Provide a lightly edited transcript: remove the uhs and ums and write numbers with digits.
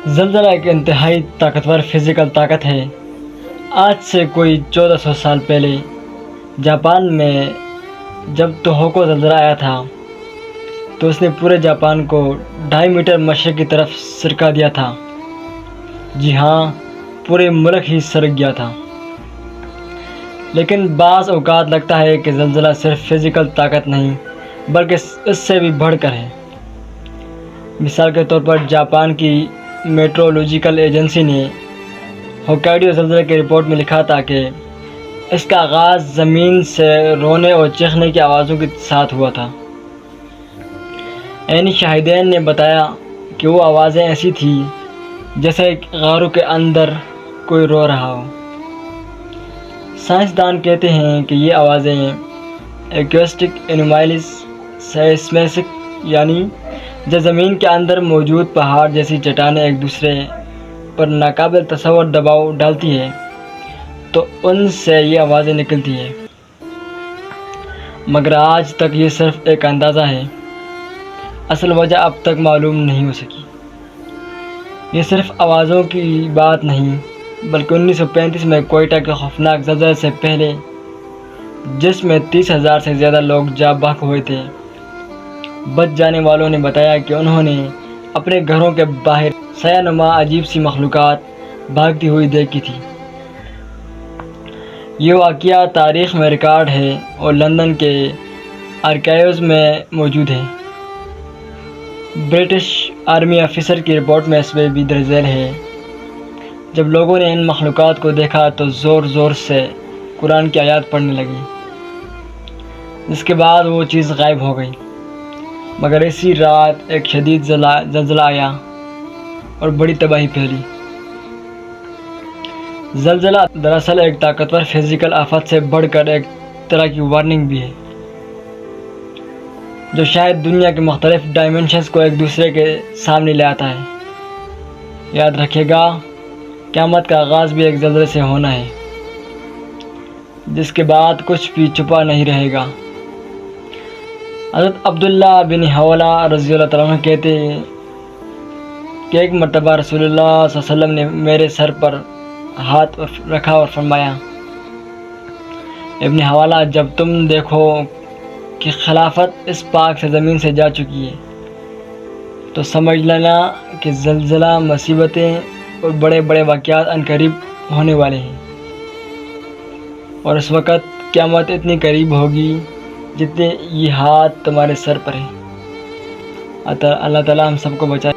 زلزلہ ایک انتہائی طاقتور فزیکل طاقت ہے۔ آج سے کوئی 1400 سال پہلے جاپان میں جب توہوکو زلزلہ آیا تھا تو اس نے پورے جاپان کو 2.5 میٹر مشرق کی طرف سرکا دیا تھا۔ جی ہاں، پورے ملک ہی سرک گیا تھا۔ لیکن بعض اوقات لگتا ہے کہ زلزلہ صرف فزیکل طاقت نہیں بلکہ اس سے بھی بڑھ کر ہے۔ مثال کے طور پر جاپان کی میٹرولوجیکل ایجنسی نے ہوکائیڈو زلزلے کی رپورٹ میں لکھا تھا کہ اس کا آغاز زمین سے رونے اور چیخنے کی آوازوں کے ساتھ ہوا تھا۔ عینی شاہدین نے بتایا کہ وہ آوازیں ایسی تھیں جیسے غاروں کے اندر کوئی رو رہا ہو۔ سائنسدان کہتے ہیں کہ یہ آوازیں ایکوسٹک انومائلیز سیسمسک یعنی جب زمین کے اندر موجود پہاڑ جیسی چٹانیں ایک دوسرے پر ناقابل تصور دباؤ ڈالتی ہیں تو ان سے یہ آوازیں نکلتی ہیں۔ مگر آج تک یہ صرف ایک اندازہ ہے، اصل وجہ اب تک معلوم نہیں ہو سکی۔ یہ صرف آوازوں کی بات نہیں بلکہ 1935 میں کوئٹہ کے خوفناک زلزلے سے پہلے جس میں 30,000 سے زیادہ لوگ جاں بحق ہوئے تھے، بچ جانے والوں نے بتایا کہ انہوں نے اپنے گھروں کے باہر سایہ نما عجیب سی مخلوقات بھاگتی ہوئی دیکھی تھی۔ یہ واقعہ تاریخ میں ریکارڈ ہے اور لندن کے آرکائیوز میں موجود ہے۔ برٹش آرمی آفیسر کی رپورٹ میں اس میں بھی درج ذیل ہے۔ جب لوگوں نے ان مخلوقات کو دیکھا تو زور زور سے قرآن کی آیات پڑھنے لگی، جس کے بعد وہ چیز غائب ہو گئی۔ مگر اسی رات ایک شدید زلزلہ آیا اور بڑی تباہی پھیلی۔ زلزلہ دراصل ایک طاقتور فزیکل آفت سے بڑھ کر ایک طرح کی وارننگ بھی ہے، جو شاید دنیا کے مختلف ڈائمینشنز کو ایک دوسرے کے سامنے لے آتا ہے۔ یاد رکھیے گا، قیامت کا آغاز بھی ایک زلزلے سے ہونا ہے، جس کے بعد کچھ بھی چھپا نہیں رہے گا۔ حضرت عبداللہ بن حولہ رضی اللہ تعالیٰ عنہ کہتے ہیں کہ ایک مرتبہ رسول اللہ صلی اللہ علیہ وسلم نے میرے سر پر ہاتھ رکھا اور فرمایا، ابن حولہ، جب تم دیکھو کہ خلافت اس پاک سے زمین سے جا چکی ہے تو سمجھ لینا کہ زلزلہ، مصیبتیں اور بڑے بڑے واقعات عنقریب ہونے والے ہیں، اور اس وقت قیامت اتنی قریب ہوگی جتنے یہ ہاتھ تمہارے سر پر ہے۔ اللہ تعالیٰ ہم سب کو بچائے۔